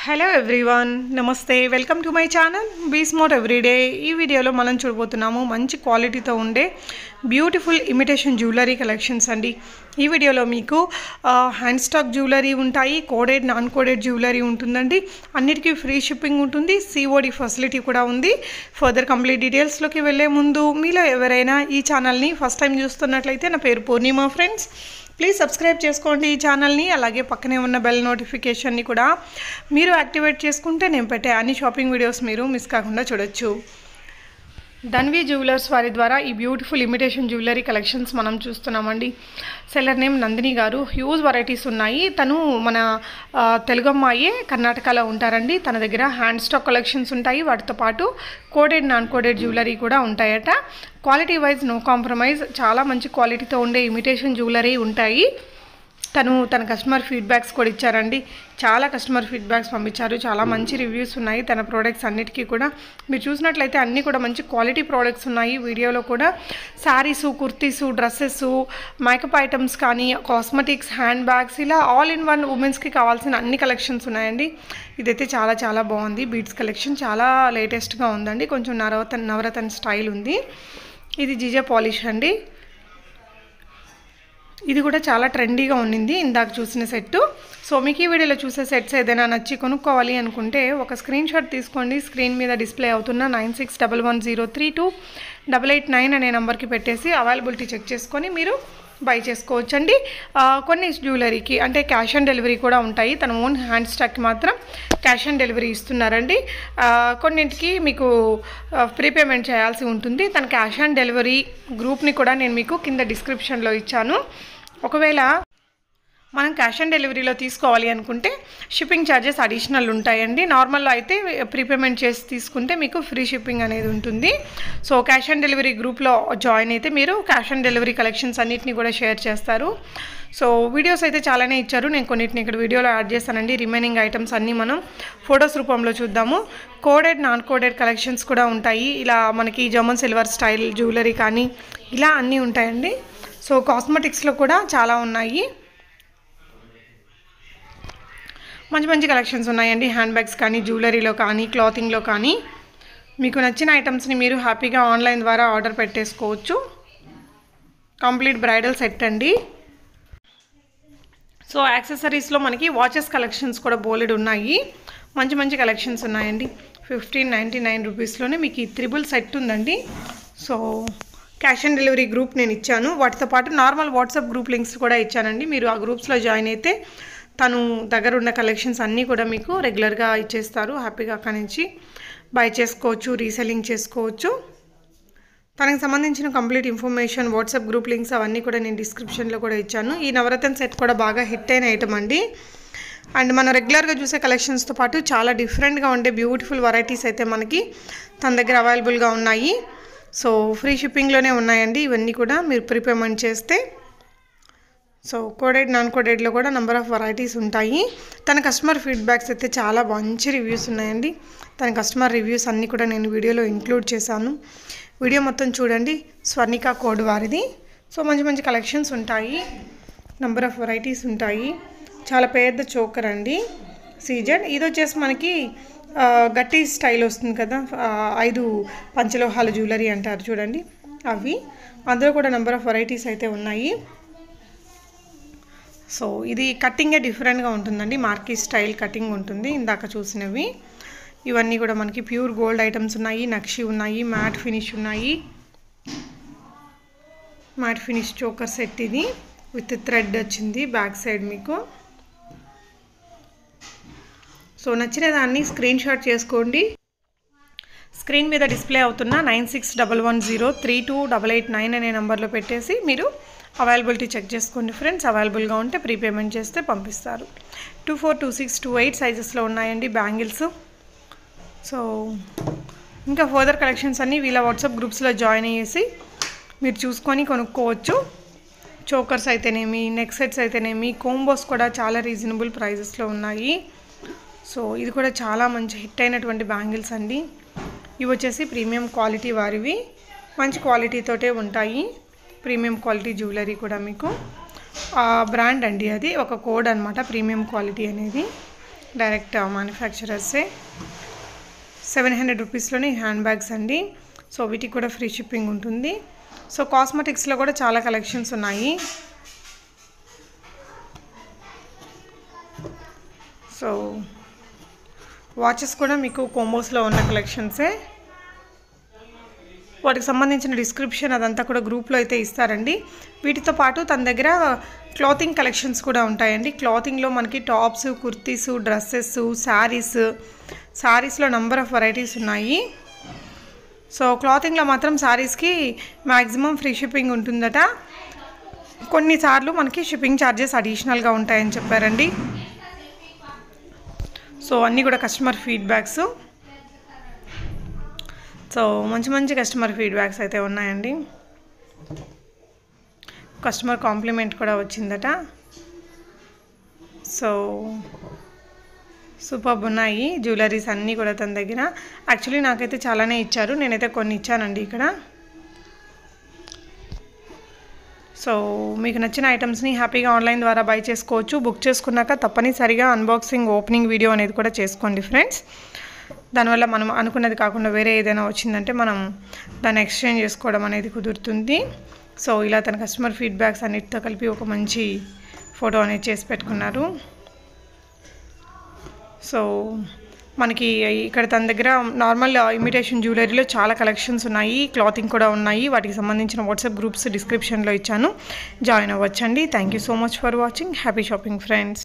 Hello everyone, నమస్తే. Welcome to my channel be smart everyday. ఈ వీడియోలో మనం చూడబోతున్నాము మంచి క్వాలిటీతో ఉండే బ్యూటిఫుల్ ఇమిటేషన్ జ్యువెలరీ కలెక్షన్స్ అండి. ఈ వీడియోలో మీకు హ్యాండ్ స్టాక్ జ్యువెలరీ ఉంటాయి, కోడెడ్ నాన్ కోడెడ్ జ్యువెలరీ ఉంటుందండి. అన్నిటికీ ఫ్రీ షిప్పింగ్ ఉంటుంది, సిఓడి ఫెసిలిటీ కూడా ఉంది. ఫర్దర్ కంప్లీట్ డీటెయిల్స్లోకి వెళ్ళే ముందు మీలో ఎవరైనా ఈ ఛానల్ని ఫస్ట్ టైం చూస్తున్నట్లయితే, నా పేరు పూర్ణిమ ఫ్రెండ్స్, ప్లీజ్ సబ్స్క్రైబ్ చేసుకోండి ఈ ఛానల్ని. అలాగే పక్కనే ఉన్న బెల్ నోటిఫికేషన్ని కూడా మీరు యాక్టివేట్ చేసుకుంటే నేను పెట్టే అన్ని షాపింగ్ వీడియోస్ మీరు మిస్ కాకుండా చూడొచ్చు. ధన్వి జ్యువెలర్స్ వారి ద్వారా ఈ బ్యూటిఫుల్ ఇమిటేషన్ జ్యువెలరీ కలెక్షన్స్ మనం చూస్తున్నామండి. సెల్లర్ నేమ్ నందిని గారు. హ్యూజ్ వెరైటీస్ ఉన్నాయి. తను మన తెలుగు అమ్మాయే, కర్ణాటకలో ఉంటారండి. తన దగ్గర హ్యాండ్ స్టాక్ కలెక్షన్స్ ఉంటాయి, వాటితో పాటు కోడెడ్ నాన్ కోడెడ్ జ్యువెలరీ కూడా ఉంటాయట. క్వాలిటీ వైజ్ నో కాంప్రమైజ్, చాలా మంచి క్వాలిటీతో ఉండే ఇమిటేషన్ జ్యువెలరీ ఉంటాయి. తన కస్టమర్ ఫీడ్బ్యాక్స్ కూడా ఇచ్చారండి. చాలా కస్టమర్ ఫీడ్బ్యాక్స్ పంపించారు, చాలా మంచి రివ్యూస్ ఉన్నాయి తన ప్రోడక్ట్స్ అన్నిటికీ కూడా. మీరు చూసినట్లయితే అన్నీ కూడా మంచి క్వాలిటీ ప్రోడక్ట్స్ ఉన్నాయి. వీడియోలో కూడా saris, kurtis, dresses, makeup items కానీ, కాస్మెటిక్స్, హ్యాండ్ బ్యాగ్స్, ఇలా ఆల్ ఇన్ వన్ ఉమెన్స్కి కావాల్సిన అన్ని కలెక్షన్స్ ఉన్నాయండి. ఇదైతే చాలా చాలా బాగుంది. బీడ్స్ కలెక్షన్ చాలా లేటెస్ట్గా ఉందండి. కొంచెం నవరత్న స్టైల్ ఉంది. ఇది జిజే పాలిష్ అండి. ఇది కూడా చాలా ట్రెండీగా ఉండింది ఇందాక చూసిన సెట్. సో మీకు ఈ వీడియోలో చూసే సెట్స్ ఏదైనా నచ్చి కొనుక్కోవాలి అనుకుంటే ఒక స్క్రీన్ షాట్ తీసుకోండి. స్క్రీన్ మీద డిస్ప్లే అవుతున్న 9611032889 అనే నెంబర్కి పెట్టేసి అవైలబిలిటీ చెక్ చేసుకొని మీరు బై చేసుకోవచ్చండి. కొన్ని జ్యువెలరీకి అంటే క్యాష్ ఆన్ డెలివరీ కూడా ఉంటాయి. తన ఓన్ హ్యాండ్ స్టాక్కి మాత్రం క్యాష్ ఆన్ డెలివరీ ఇస్తున్నారండి. కొన్నింటికి మీకు ప్రీపేమెంట్ చేయాల్సి ఉంటుంది. తన క్యాష్ ఆన్ డెలివరీ గ్రూప్ని కూడా నేను మీకు కింద డిస్క్రిప్షన్లో ఇచ్చాను. ఒకవేళ మనం క్యాష్ ఆన్ డెలివరీలో తీసుకోవాలి అనుకుంటే షిప్పింగ్ ఛార్జెస్ అడిషనల్ ఉంటాయండి. నార్మల్లో అయితే ప్రీపేమెంట్ చేసి తీసుకుంటే మీకు ఫ్రీ షిప్పింగ్ అనేది ఉంటుంది. సో క్యాష్ ఆన్ డెలివరీ గ్రూప్లో జాయిన్ అయితే మీరు క్యాష్ ఆన్ డెలివరీ కలెక్షన్స్ అన్నిటిని కూడా షేర్ చేస్తారు. సో వీడియోస్ అయితే చాలానే ఇచ్చారు. నేను కొన్నిటిని ఇక్కడ వీడియోలో యాడ్ చేస్తానండి. రిమైనింగ్ ఐటమ్స్ అన్నీ మనం ఫొటోస్ రూపంలో చూద్దాము. కోడెడ్ నాన్ కోడెడ్ కలెక్షన్స్ కూడా ఉంటాయి. ఇలా మనకి జర్మన్ సిల్వర్ స్టైల్ జ్యువెలరీ కానీ ఇలా అన్నీ ఉంటాయండి. సో కాస్మెటిక్స్లో కూడా చాలా ఉన్నాయి. మంచి మంచి కలెక్షన్స్ ఉన్నాయండి. హ్యాండ్ బ్యాగ్స్ కానీ, జ్యువెలరీలో కానీ, క్లాతింగ్లో కానీ మీకు నచ్చిన ఐటమ్స్ని మీరు హ్యాపీగా ఆన్లైన్ ద్వారా ఆర్డర్ పెట్టేసుకోవచ్చు. కంప్లీట్ బ్రైడల్ సెట్ అండి. సో యాక్సెసరీస్లో మనకి వాచెస్ కలెక్షన్స్ కూడా బోలెడ్ ఉన్నాయి. మంచి మంచి కలెక్షన్స్ ఉన్నాయండి. 1599 రూపీస్లోనే మీకు ఈ త్రిబుల్ సెట్ ఉందండి. So cash on delivery group నేను ఇచ్చాను. వాటితో పాటు నార్మల్ వాట్సాప్ గ్రూప్ లింక్స్ కూడా ఇచ్చానండి. మీరు ఆ గ్రూప్స్లో జాయిన్ అయితే తను దగ్గర ఉన్న కలెక్షన్స్ అన్నీ కూడా మీకు రెగ్యులర్గా ఇచ్చేస్తారు. హ్యాపీగా అక్కడి నుంచి బై చేసుకోవచ్చు, రీసెల్లింగ్ చేసుకోవచ్చు. తనకు సంబంధించిన complete information, WhatsApp group links అవన్నీ కూడా నేను డిస్క్రిప్షన్లో కూడా ఇచ్చాను. ఈ నవరత్న సెట్ కూడా బాగా హిట్ అయిన ఐటమ్ అండి. అండ్ మనం రెగ్యులర్గా చూసే కలెక్షన్స్తో పాటు చాలా డిఫరెంట్గా ఉండే బ్యూటిఫుల్ వెరైటీస్ అయితే మనకి తన దగ్గర అవైలబుల్గా ఉన్నాయి. సో ఫ్రీ షిప్పింగ్లోనే ఉన్నాయండి ఇవన్నీ కూడా మీరు ప్రీపేమెంట్ చేస్తే. సో కోడెడ్ నాన్ కోడెడ్లో కూడా నెంబర్ ఆఫ్ వెరైటీస్ ఉంటాయి. తన కస్టమర్ ఫీడ్బ్యాక్స్ అయితే చాలా మంచి రివ్యూస్ ఉన్నాయండి. తన కస్టమర్ రివ్యూస్ అన్నీ కూడా నేను వీడియోలో ఇంక్లూడ్ చేశాను. వీడియో మొత్తం చూడండి. స్వర్ణిక కోడ్ వారిది. సో మంచి మంచి కలెక్షన్స్ ఉంటాయి, నెంబర్ ఆఫ్ వెరైటీస్ ఉంటాయి. చాలా పెద్ద చోకర్ అండి, సీజెడ్. ఇది వచ్చేసి మనకి గట్టి స్టైల్ వస్తుంది కదా, 5 పంచలోహాల జ్యువెలరీ అంటారు చూడండి అవి. అందులో కూడా నెంబర్ ఆఫ్ వెరైటీస్ అయితే ఉన్నాయి. సో ఇది కట్టింగే డిఫరెంట్గా ఉంటుందండి. మార్కీ స్టైల్ కటింగ్ ఉంటుంది ఇందాక చూసినవి. ఇవన్నీ కూడా మనకి ప్యూర్ గోల్డ్ ఐటమ్స్ ఉన్నాయి. నక్షి ఉన్నాయి, మ్యాట్ ఫినిష్ ఉన్నాయి. మ్యాట్ ఫినిష్ చోకర్ సెట్ ఇది విత్ థ్రెడ్ వచ్చింది బ్యాక్ సైడ్ మీకు. సో నచ్చిన దాన్ని స్క్రీన్ షాట్ చేసుకోండి. స్క్రీన్ మీద డిస్ప్లే అవుతున్న 9611032889 అనే నెంబర్లో పెట్టేసి మీరు అవైలబిలిటీ చెక్ చేసుకోండి ఫ్రెండ్స్. అవైలబుల్గా ఉంటే ప్రీపేమెంట్ చేస్తే పంపిస్తారు. 24, 26, 28 సైజెస్లో ఉన్నాయండి బ్యాంగిల్స్. సో ఇంకా ఫర్దర్ కలెక్షన్స్ అన్నీ వీళ్ళ వాట్సాప్ గ్రూప్స్లో జాయిన్ అయ్యేసి మీరు చూసుకొని కొనుక్కోవచ్చు. చోకర్స్ అయితేనేమి, నెక్ సెట్స్ అయితేనేమి, కోంబోస్ కూడా చాలా రీజనబుల్ ప్రైజెస్లో ఉన్నాయి. సో ఇది కూడా చాలా మంచి హిట్ అయినటువంటి బ్యాంగిల్స్ అండి. ఇవి వచ్చేసి ప్రీమియం క్వాలిటీ వారివి, మంచి క్వాలిటీతోటే ఉంటాయి. ప్రీమియం క్వాలిటీ జ్యువెలరీ కూడా మీకు బ్రాండ్ అండి, అది ఒక కోడ్ అనమాట ప్రీమియం క్వాలిటీ అనేది. డైరెక్ట్ మ్యానుఫ్యాక్చరర్సే. 700 రూపీస్లోనే హ్యాండ్ బ్యాగ్స్ అండి. సో వీటికి కూడా ఫ్రీ షిప్పింగ్ ఉంటుంది. సో కాస్మెటిక్స్లో కూడా చాలా కలెక్షన్స్ ఉన్నాయి. సో వాచెస్ కూడా మీకు కోంబోస్లో ఉన్న కలెక్షన్సే. వాటికి సంబంధించిన డిస్క్రిప్షన్ అదంతా కూడా గ్రూప్లో అయితే ఇస్తారండి. వీటితో పాటు తన దగ్గర క్లాతింగ్ కలెక్షన్స్ కూడా ఉంటాయండి. క్లాతింగ్లో మనకి టాప్స్, కుర్తీస్, డ్రెస్సెస్, శారీస్లో నంబర్ ఆఫ్ వెరైటీస్ ఉన్నాయి. సో క్లాతింగ్లో మాత్రం శారీస్కి మ్యాక్సిమం ఫ్రీ షిప్పింగ్ ఉంటుందట. కొన్నిసార్లు మనకి షిప్పింగ్ ఛార్జెస్ అడిషనల్గా ఉంటాయని చెప్పారండి. సో అన్నీ కూడా కస్టమర్ ఫీడ్బ్యాక్స్. సో మంచి కస్టమర్ ఫీడ్బ్యాక్స్ అయితే ఉన్నాయండి. కస్టమర్ కాంప్లిమెంట్ కూడా వచ్చిందట. సో సూపర్బ్ ఉన్నాయి జ్యువెలరీస్ అన్నీ కూడా తన దగ్గర. యాక్చువల్లీ నాకైతే చాలానే ఇచ్చారు, నేనైతే కొన్ని ఇచ్చానండి ఇక్కడ. సో మీకు నచ్చిన ఐటమ్స్ని హ్యాపీగా ఆన్లైన్ ద్వారా బై చేసుకోవచ్చు. బుక్ చేసుకున్నాక తప్పనిసరిగా అన్బాక్సింగ్, ఓపెనింగ్ వీడియో అనేది కూడా చేసుకోండి ఫ్రెండ్స్. దానివల్ల మనం అనుకున్నది కాకుండా వేరే ఏదైనా వచ్చిందంటే మనం దాన్ని ఎక్స్చేంజ్ చేసుకోవడం అనేది కుదురుతుంది. సో ఇలా తన కస్టమర్ ఫీడ్బ్యాక్స్ అన్నిటితో కలిపి ఒక మంచి ఫోటో అనేది చేసి పెట్టుకున్నారు. సో మనకి ఇక్కడ తన దగ్గర నార్మల్ ఇమిటేషన్ జ్యువెలరీలో చాలా కలెక్షన్స్ ఉన్నాయి, క్లాతింగ్ కూడా ఉన్నాయి. వాటికి సంబంధించిన వాట్సాప్ గ్రూప్స్ డిస్క్రిప్షన్లో ఇచ్చాను, జాయిన్ అవ్వచ్చండి. Thank you so much for watching. Happy shopping friends.